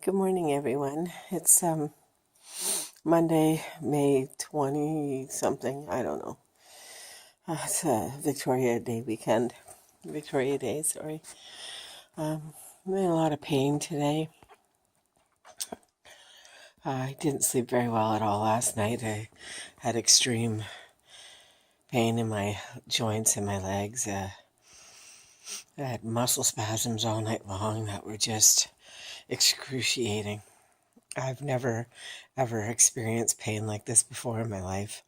Good morning, everyone. It's Monday, May 20 something. I don't know. It's Victoria Day weekend. Victoria Day, sorry. I'm in a lot of pain today. I didn't sleep very well at all last night. I had extreme pain in my joints and my legs. I had muscle spasms all night long that were just excruciating. I've never, ever experienced pain like this before in my life.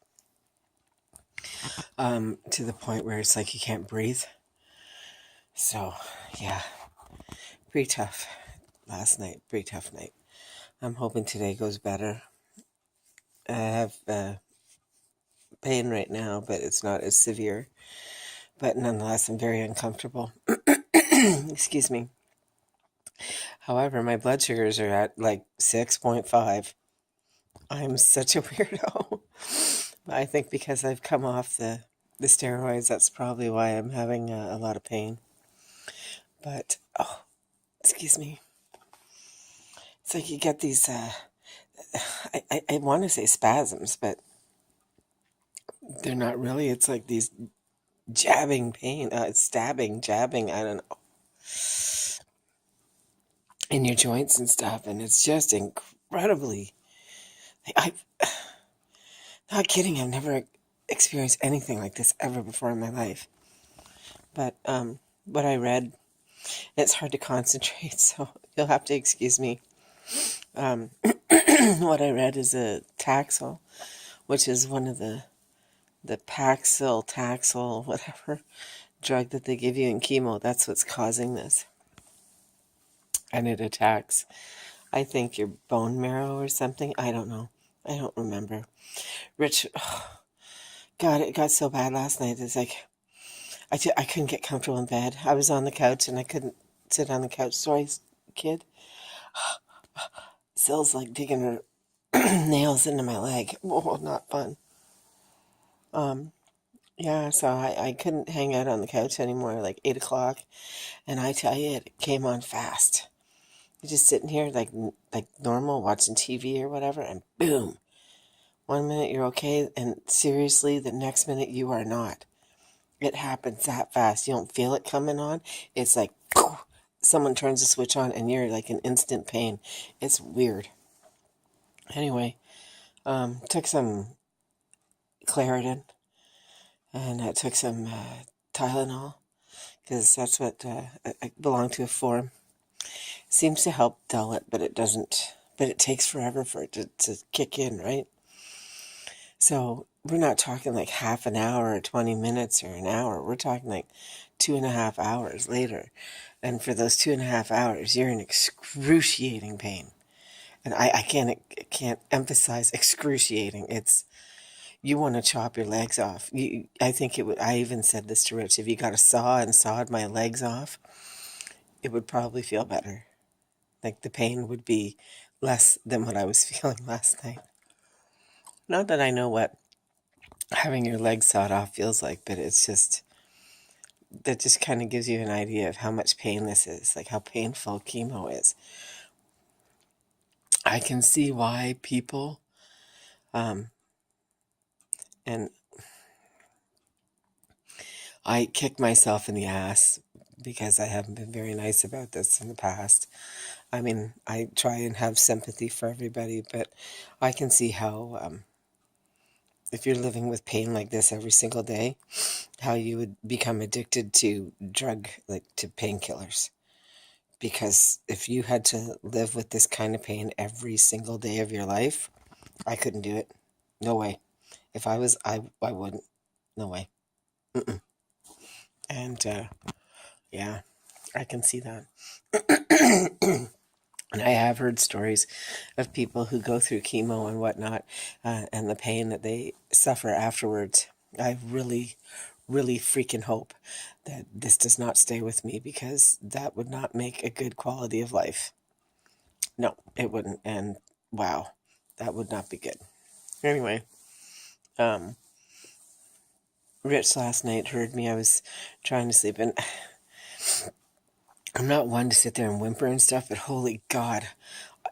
To the point where it's like you can't breathe. So, yeah, pretty tough last night, pretty tough night. I'm hoping today goes better. I have pain right now, but it's not as severe. But nonetheless, I'm very uncomfortable. Excuse me. However, my blood sugars are at like 6.5. I'm such a weirdo. I think because I've come off the steroids, that's probably why I'm having a lot of pain. But, oh, excuse me. It's like you get these, I want to say spasms, but they're not really. It's like these jabbing pain, jabbing, I don't know, in your joints and stuff. And it's just incredibly, I'm not kidding, I've never experienced anything like this ever before in my life. But what I read, it's hard to concentrate, so you'll have to excuse me. What I read is a TAXOL, which is one of the TAXOL, whatever drug that they give you in chemo. That's what's causing this. And it attacks, I think, your bone marrow or something. I don't know. I don't remember. Rich, oh, God, it got so bad last night. It's like, I couldn't get comfortable in bed. I was on the couch and I couldn't sit on the couch. Sorry, kid. Syl's like digging her nails into my leg. Oh, not fun. Yeah, so I couldn't hang out on the couch anymore, like 8 o'clock. And I tell you, it came on fast. You're just sitting here like normal, watching TV or whatever, and boom. 1 minute you're okay, and seriously, the next minute you are not. It happens that fast. You don't feel it coming on. It's like, someone turns the switch on and you're like in instant pain. It's weird. Anyway, took some Claritin, and I took some Tylenol, because that's what I belong to a form. Seems to help dull it, but it doesn't. But it takes forever for it to kick in, right? So we're not talking like half an hour or 20 minutes or an hour. We're talking like 2.5 hours later. And for those 2.5 hours, you're in excruciating pain. And I can't emphasize excruciating. It's, you want to chop your legs off. I think it would. I even said this to Rich. If you got a saw and sawed my legs off, it would probably feel better. Like the pain would be less than what I was feeling last night. Not that I know what having your legs sawed off feels like, but it's just, that just kind of gives you an idea of how much pain this is, like how painful chemo is. I can see why people, and I kick myself in the ass because I haven't been very nice about this in the past. I mean, I try and have sympathy for everybody, but I can see how, if you're living with pain like this every single day, how you would become addicted to to painkillers. Because if you had to live with this kind of pain every single day of your life, I couldn't do it. No way. If I was, I wouldn't. No way. Mm-mm. And, yeah, I can see that. And I have heard stories of people who go through chemo and whatnot, and the pain that they suffer afterwards. I really, really freaking hope that this does not stay with me, because that would not make a good quality of life. No, it wouldn't. And wow, that would not be good. Anyway, Rich last night heard me. I was trying to sleep, and I'm not one to sit there and whimper and stuff, but holy God,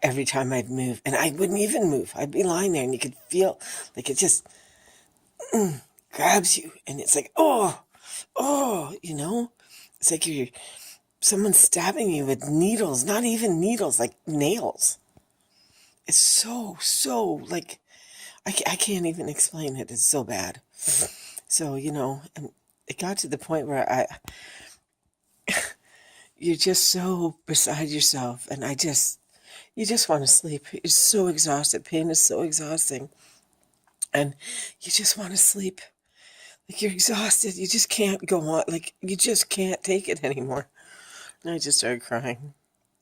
every time I'd move. And I wouldn't even move. I'd be lying there and you could feel like it just grabs you. And it's like, oh, oh, you know? It's like someone's stabbing you with needles, not even needles, like nails. It's so, like, I can't even explain it. It's so bad. So, and it got to the point where you're just so beside yourself. And you just want to sleep. You're so exhausted. Pain is so exhausting. And you just want to sleep. Like, you're exhausted. You just can't go on. Like, you just can't take it anymore. And I just started crying.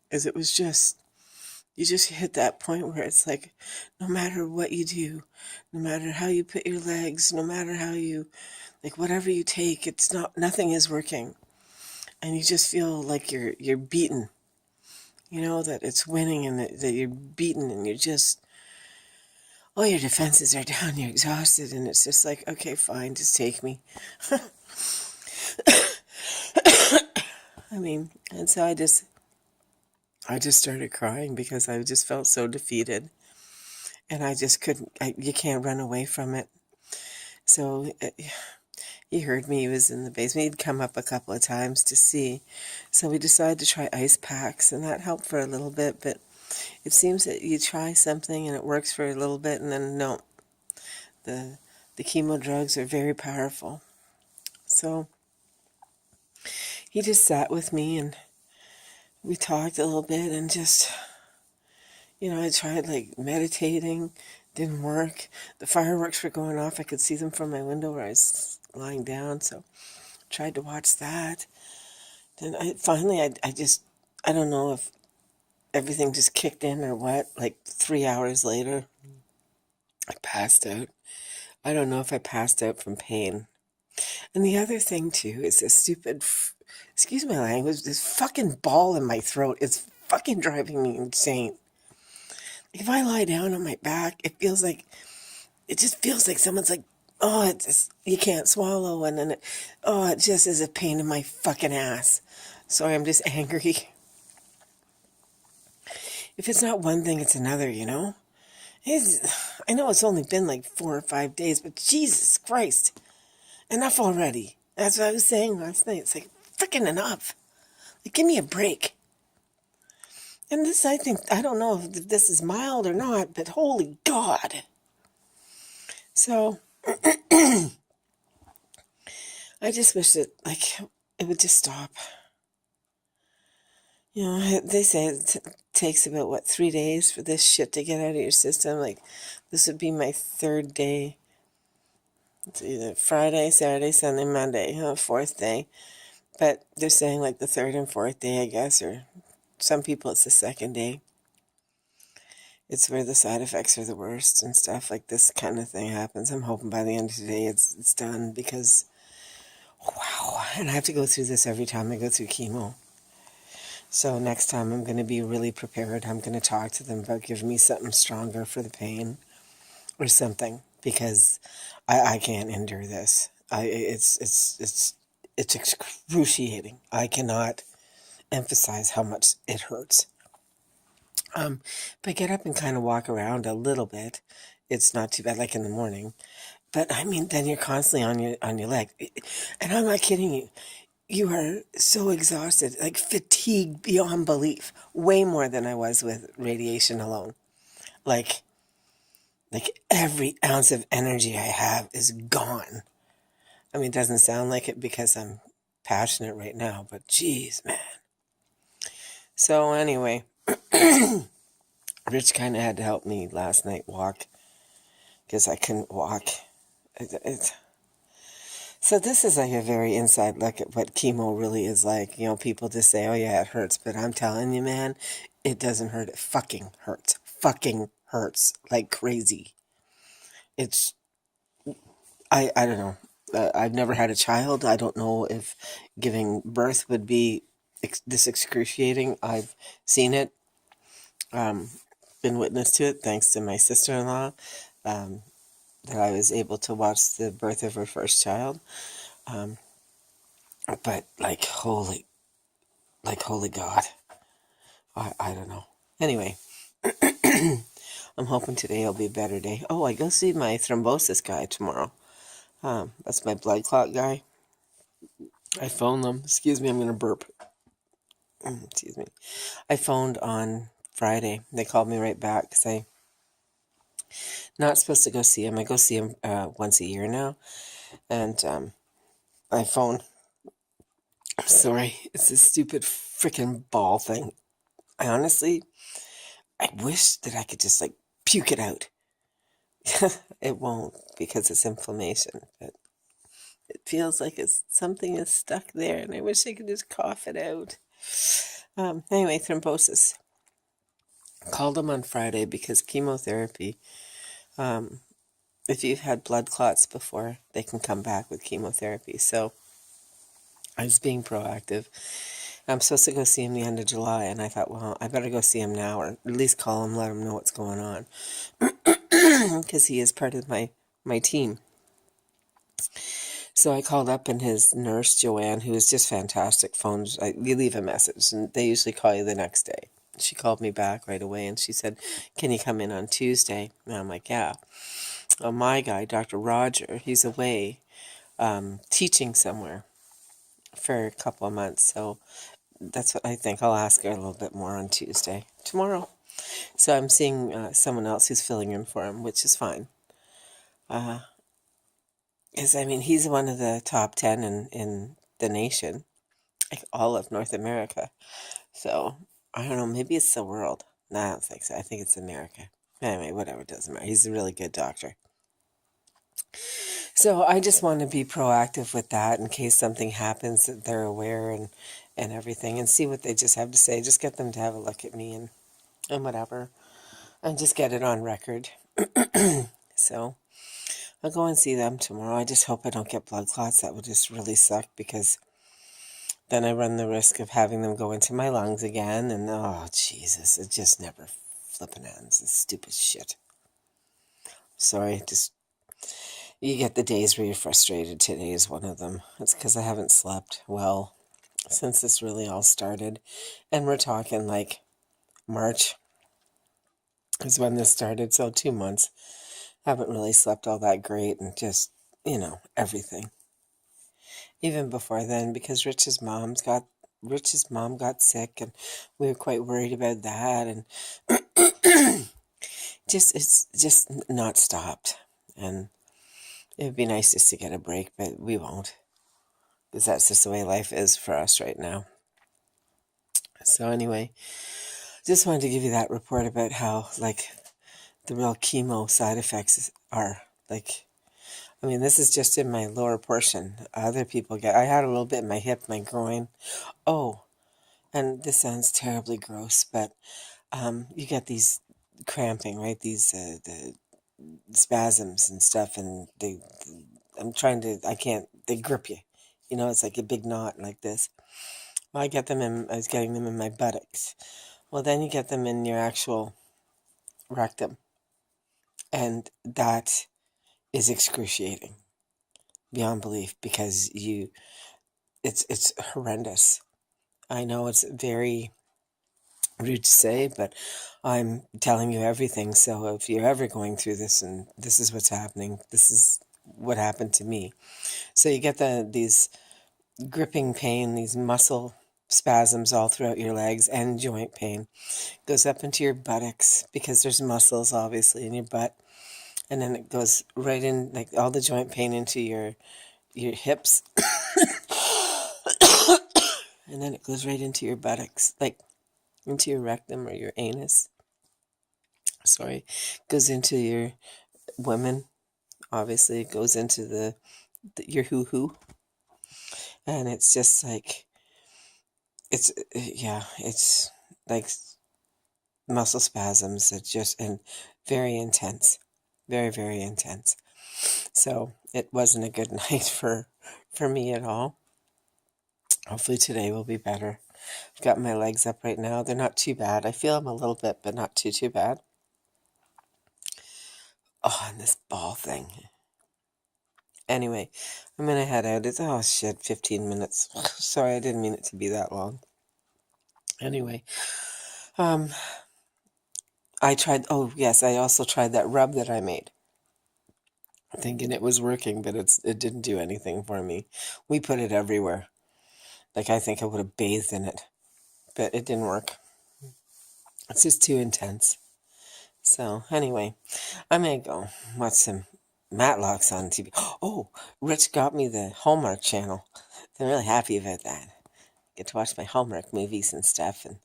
Because it was just, you just hit that point where it's like, no matter what you do, no matter how you put your legs, no matter how you, like, whatever you take, nothing is working. And you just feel like you're beaten. That it's winning and that you're beaten and you're just, all your defenses are down, you're exhausted, and it's just like, okay, fine, just take me. And so I just started crying because I just felt so defeated. And I just couldn't, you can't run away from it. So he heard me, he was in the basement. He'd come up a couple of times to see. So we decided to try ice packs, and that helped for a little bit, but it seems that you try something and it works for a little bit, and then no. The chemo drugs are very powerful. So he just sat with me and we talked a little bit and just, I tried like meditating, didn't work. The fireworks were going off. I could see them from my window where I was lying down, so tried to watch that. Then I don't know if everything just kicked in or what. Like 3 hours later, I passed out. I don't know if I passed out from pain. And the other thing, too, is this stupid, excuse my language, this fucking ball in my throat is fucking driving me insane. If I lie down on my back, it just feels like someone's like, oh, you can't swallow, and then it just is a pain in my fucking ass. Sorry, I'm just angry. If it's not one thing, it's another, I know it's only been like 4 or 5 days, but Jesus Christ, enough already. That's what I was saying last night. It's like, freaking enough. Like, give me a break. And this, I don't know if this is mild or not, but holy God. So, I just wish that, like, it would just stop. They say it takes about, 3 days for this shit to get out of your system. Like, this would be my 3rd day. It's either Friday, Saturday, Sunday, Monday, 4th day. But they're saying, like, the 3rd and 4th day, I guess, or some people it's the 2nd day. It's where the side effects are the worst and stuff like this kind of thing happens. I'm hoping by the end of today it's done because, wow, and I have to go through this every time I go through chemo. So next time I'm going to be really prepared. I'm going to talk to them about giving me something stronger for the pain or something because I can't endure this. It's excruciating. I cannot emphasize how much it hurts. But get up and kind of walk around a little bit. It's not too bad, like in the morning. But then you're constantly on your leg, and I'm not kidding you. You are so exhausted, like fatigued beyond belief, way more than I was with radiation alone. Like every ounce of energy I have is gone. It doesn't sound like it because I'm passionate right now, but geez, man. So anyway. Rich kind of had to help me last night walk because I couldn't walk. So this is like a very inside look at what chemo really is like. People just say, oh yeah, it hurts. But I'm telling you, man, it doesn't hurt. It fucking hurts. Fucking hurts like crazy. I don't know. I've never had a child. I don't know if giving birth would be this excruciating. I've seen it. Been witness to it thanks to my sister-in-law, that I was able to watch the birth of her first child. But holy God, I don't know. Anyway, I'm hoping today will be a better day. Oh, I go see my thrombosis guy tomorrow. That's my blood clot guy. I phoned them. Excuse me, I'm going to burp. Excuse me. I phoned on Friday. They called me right back because I'm not supposed to go see him. I go see him once a year now. And I phoned. I'm sorry. It's this stupid freaking ball thing. I wish that I could just like puke it out. It won't because it's inflammation. But it feels like something is stuck there, and I wish I could just cough it out. Anyway, thrombosis. Called them on Friday because chemotherapy, if you've had blood clots before, they can come back with chemotherapy. So I was being proactive. I'm supposed to go see him the end of July, and I thought, well, I better go see him now, or at least call him, let him know what's going on, because he is part of my team. So I called up, and his nurse, Joanne, who is just fantastic, phones. You leave a message, and they usually call you the next day. She called me back right away, and she said, can you come in on Tuesday? And I'm like, yeah. Well, my guy, Dr. Roger, he's away teaching somewhere for a couple of months. So that's what I think. I'll ask her a little bit more on Tuesday, tomorrow. So I'm seeing someone else who's filling in for him, which is fine. Because, I mean, he's one of the top 10 in the nation, like all of North America. So, I don't know, maybe it's the world. No, I don't think so. I think it's America. Anyway, whatever, it doesn't matter. He's a really good doctor. So I just want to be proactive with that in case something happens that they're aware and everything, and see what they just have to say. Just get them to have a look at me and whatever, and just get it on record. So I'll go and see them tomorrow. I just hope I don't get blood clots. That would just really suck, because then I run the risk of having them go into my lungs again, and oh Jesus, it just never flipping ends. It's stupid shit. Sorry, just you get the days where you're frustrated. Today is one of them. It's because I haven't slept well since this really all started. And we're talking like March is when this started. So 2 months. Haven't really slept all that great, and just, everything. Even before then, because Rich's mom got sick, and we were quite worried about that, and it's just not stopped. And it would be nice just to get a break, but we won't, because that's just the way life is for us right now. So anyway, just wanted to give you that report about how, like, the real chemo side effects are. Like, I mean, this is just in my lower portion. Other people I had a little bit in my hip, my groin. Oh, and this sounds terribly gross, but you get these cramping, right? These the spasms and stuff, and they grip you. It's like a big knot like this. Well, I was getting them in my buttocks. Well, then you get them in your actual rectum, and that is excruciating beyond belief, because it's horrendous. I know it's very rude to say, but I'm telling you everything. So if you're ever going through this, and this is what's happening, this is what happened to me. So you get these gripping pain, these muscle spasms all throughout your legs, and joint pain. Goes up into your buttocks, because there's muscles obviously in your butt, and then it goes right in, like, all the joint pain into your hips, and then it goes right into your buttocks, like into your rectum or your anus. Sorry, goes into your women. Obviously, it goes into your hoo-hoo, and it's just like it's like muscle spasms. It's just and very intense, very, very intense. So it wasn't a good night for me at all. Hopefully today will be better. I've got my legs up right now. They're not too bad. I feel them a little bit, but not too bad. Oh, and this ball thing. Anyway, I'm going to head out. It's, 15 minutes. Sorry, I didn't mean it to be that long. Anyway, I tried, oh yes, I also tried that rub that I made, thinking it was working, but it didn't do anything for me. We put it everywhere. Like, I think I would have bathed in it, but it didn't work. It's just too intense. So anyway, I'm gonna go watch some Matlocks on TV. Oh, Rich got me the Hallmark channel. I'm really happy about that. Get to watch my Hallmark movies and stuff, and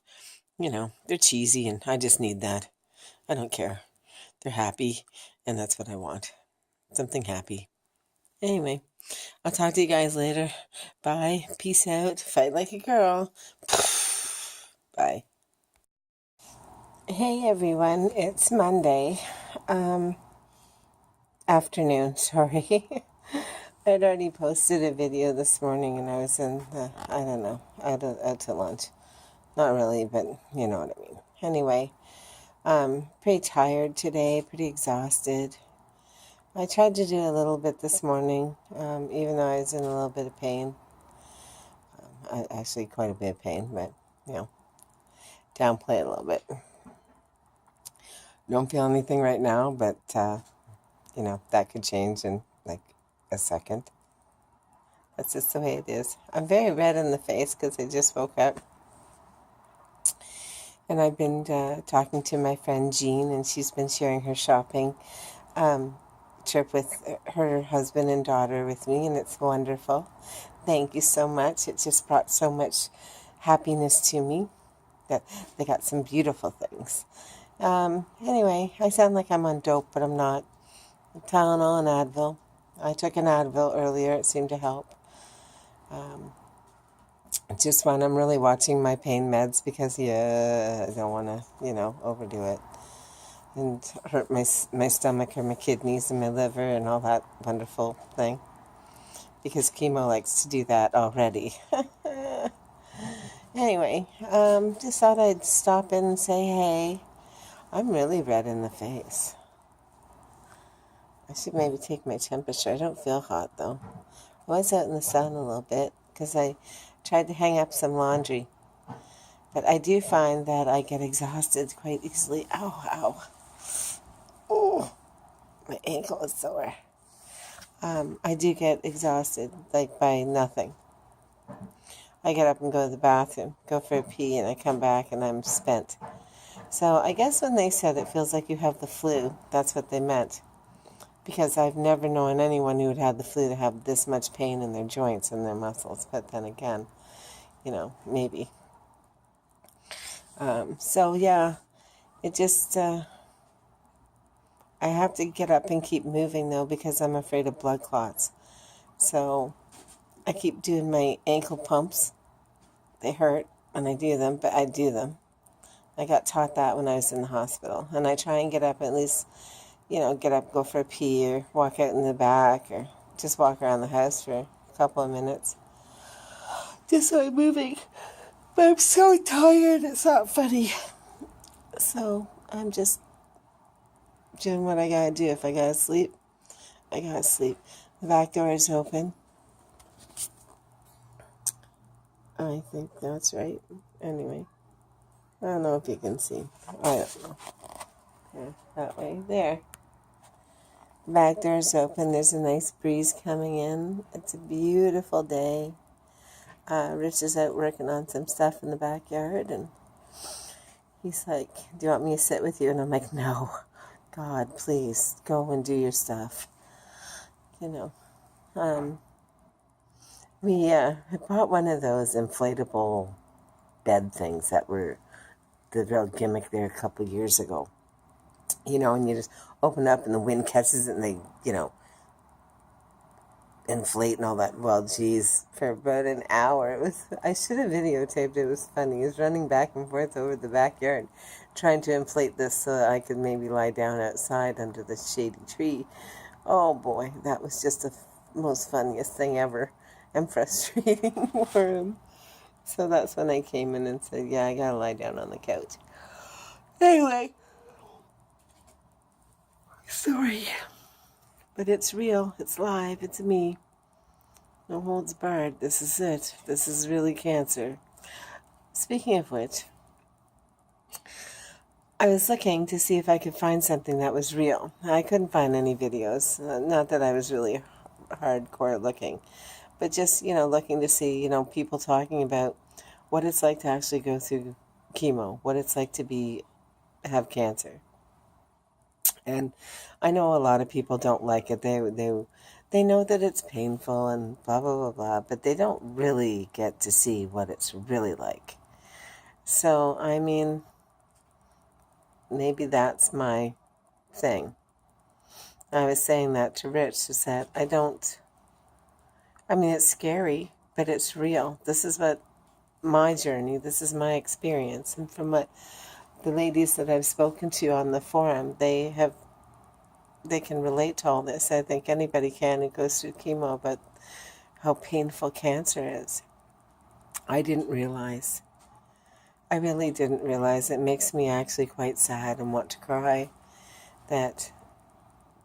they're cheesy, and I just need that. I don't care. They're happy, and that's what I want. Something happy. Anyway, I'll talk to you guys later. Bye. Peace out. Fight like a girl. Bye. Hey everyone, it's Monday. Afternoon, sorry. I'd already posted a video this morning and I was in the, I don't know, out to lunch. Not really, but you know what I mean. Anyway, pretty tired today, pretty exhausted. I tried to do a little bit this morning, even though I was in a little bit of pain. Actually, quite a bit of pain, but, downplay it a little bit. Don't feel anything right now, but, that could change in, like, a second. That's just the way it is. I'm very red in the face because I just woke up. And I've been talking to my friend Jean, and she's been sharing her shopping trip with her husband and daughter with me, and it's wonderful. Thank you so much. It just brought so much happiness to me that they got some beautiful things. Anyway, I sound like I'm on dope, but I'm not. Tylenol and Advil. I took an Advil earlier. It seemed to help. Just when I'm really watching my pain meds because, I don't want to, overdo it and hurt my stomach or my kidneys and my liver and all that wonderful thing. Because chemo likes to do that already. Anyway, just thought I'd stop in and say, hey, I'm really red in the face. I should maybe take my temperature. I don't feel hot, though. I was out in the sun a little bit because I tried to hang up some laundry. But I do find that I get exhausted quite easily. Ow, ow. Oh, my ankle is sore. I do get exhausted, like by nothing. I get up and go to the bathroom, go for a pee, and I come back and I'm spent. So I guess when they said it feels like you have the flu, that's what they meant. Because I've never known anyone who had had the flu to have this much pain in their joints and their muscles. But then again, maybe. So yeah, it just, I have to get up and keep moving though because I'm afraid of blood clots. So I keep doing my ankle pumps. They hurt when I do them, but I do them. I got taught that when I was in the hospital. And I try and get up at least, get up, go for a pee or walk out in the back or just walk around the house for a couple of minutes. Just so I'm moving. But I'm so tired, it's not funny. So I'm just doing what I gotta do. If I gotta sleep, I gotta sleep. The back door is open. I think that's right. Anyway, I don't know if you can see. I don't know. Yeah, that way. There. The back door is open. There's a nice breeze coming in. It's a beautiful day. Rich is out working on some stuff in the backyard, and he's like, do you want me to sit with you? And I'm like, no. God, please, go and do your stuff. We bought one of those inflatable bed things that were the real gimmick there a couple years ago. And you just open up and the wind catches it and they, inflate and all that. Well, geez, for about an hour. I should have videotaped it. It was funny. He was running back and forth over the backyard trying to inflate this so that I could maybe lie down outside under the shady tree. Oh boy, that was just the most funniest thing ever and frustrating for him. So that's when I came in and said, yeah, I gotta lie down on the couch. Anyway, sorry. But it's real, it's live, it's me. No holds barred. This is it. This is really cancer. Speaking of which, I was looking to see if I could find something that was real. I couldn't find any videos. Not that I was really hardcore looking, but just, looking to see, people talking about what it's like to actually go through chemo, what it's like to have cancer. And I know a lot of people don't like it. They know that it's painful and blah blah blah blah, but they don't really get to see what it's really like. So, I mean, maybe that's my thing. I was saying that to Rich, is that I mean, it's scary, but it's real. This is what my journey, this is my experience. And from what the ladies that I've spoken to on the forum, they can relate to all this. I think anybody can who goes through chemo, but how painful cancer is. I didn't realize. I really didn't realize. It makes me actually quite sad and want to cry that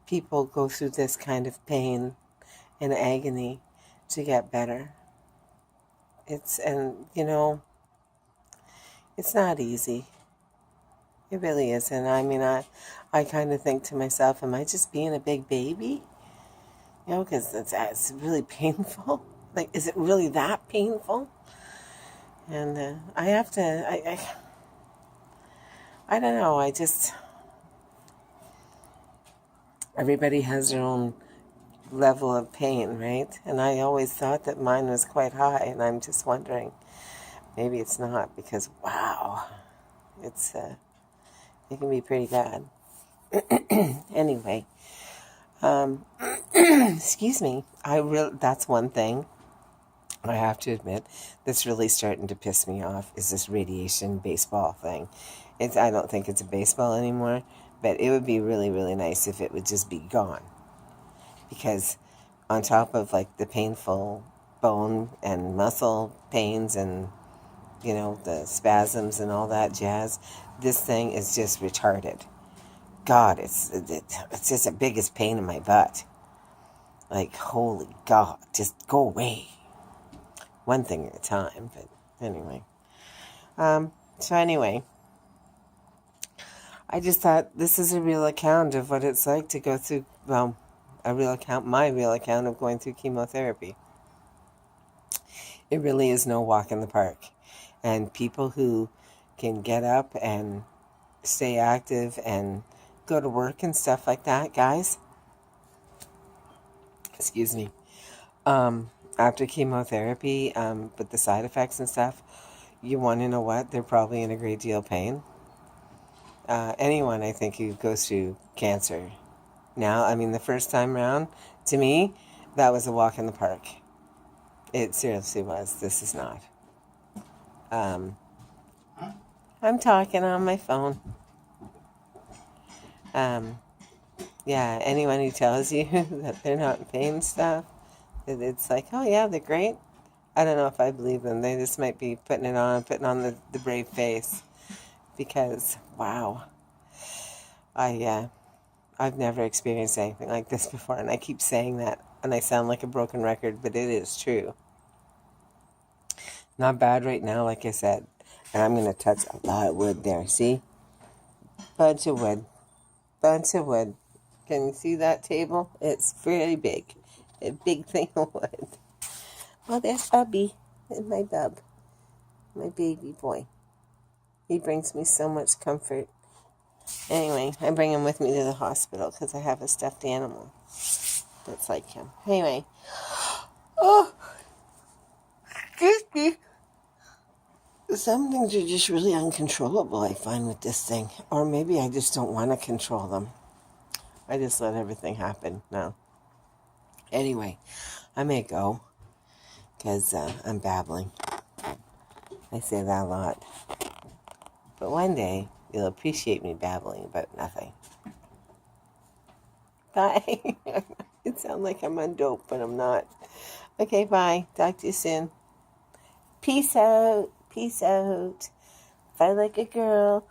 people go through this kind of pain and agony to get better. It's not easy. It really isn't. I mean, I kind of think to myself, am I just being a big baby? Because it's really painful. Like, is it really that painful? And I have to, I don't know, everybody has their own level of pain, right? And I always thought that mine was quite high, and I'm just wondering, maybe it's not, because, wow, it can be pretty bad. Anyway, excuse me, that's one thing I have to admit that's really starting to piss me off, is this radiation baseball thing. I don't think it's a baseball anymore, but it would be really, really nice if it would just be gone. Because on top of like the painful bone and muscle pains and, the spasms and all that jazz, this thing is just retarded. God, it's just the biggest pain in my butt. Like, holy God, just go away. One thing at a time, but anyway. So anyway, I just thought this is a real account of what it's like to go through, my real account of going through chemotherapy. It really is no walk in the park. And people who can get up and stay active and go to work and stuff like that, guys, excuse me, after chemotherapy, with the side effects and stuff, you want to know what? They're probably in a great deal of pain. Anyone, I think, who goes through cancer now, I mean, the first time around, to me, that was a walk in the park. It seriously was. This is not. I'm talking on my phone. Yeah, anyone who tells you that they're not in pain stuff, that it's like, oh yeah, they're great. I don't know if I believe them. They just might be putting on the brave face. Because, wow, I've never experienced anything like this before, and I keep saying that, and I sound like a broken record, but it is true. Not bad right now, like I said. And I'm going to touch a lot of wood there, see? Bunch of wood. Can you see that table? It's very big. A big thing of wood. Oh, there's Bubby. My bub. My baby boy. He brings me so much comfort. Anyway, I bring him with me to the hospital because I have a stuffed animal that's like him. Anyway. Oh, excuse me. Some things are just really uncontrollable, I find, with this thing. Or maybe I just don't want to control them. I just let everything happen now. Anyway, I may go because I'm babbling. I say that a lot. But one day, you'll appreciate me babbling about nothing. Bye. It sounds like I'm on dope, but I'm not. Okay, bye. Talk to you soon. Peace out. Peace out. Fight like a girl.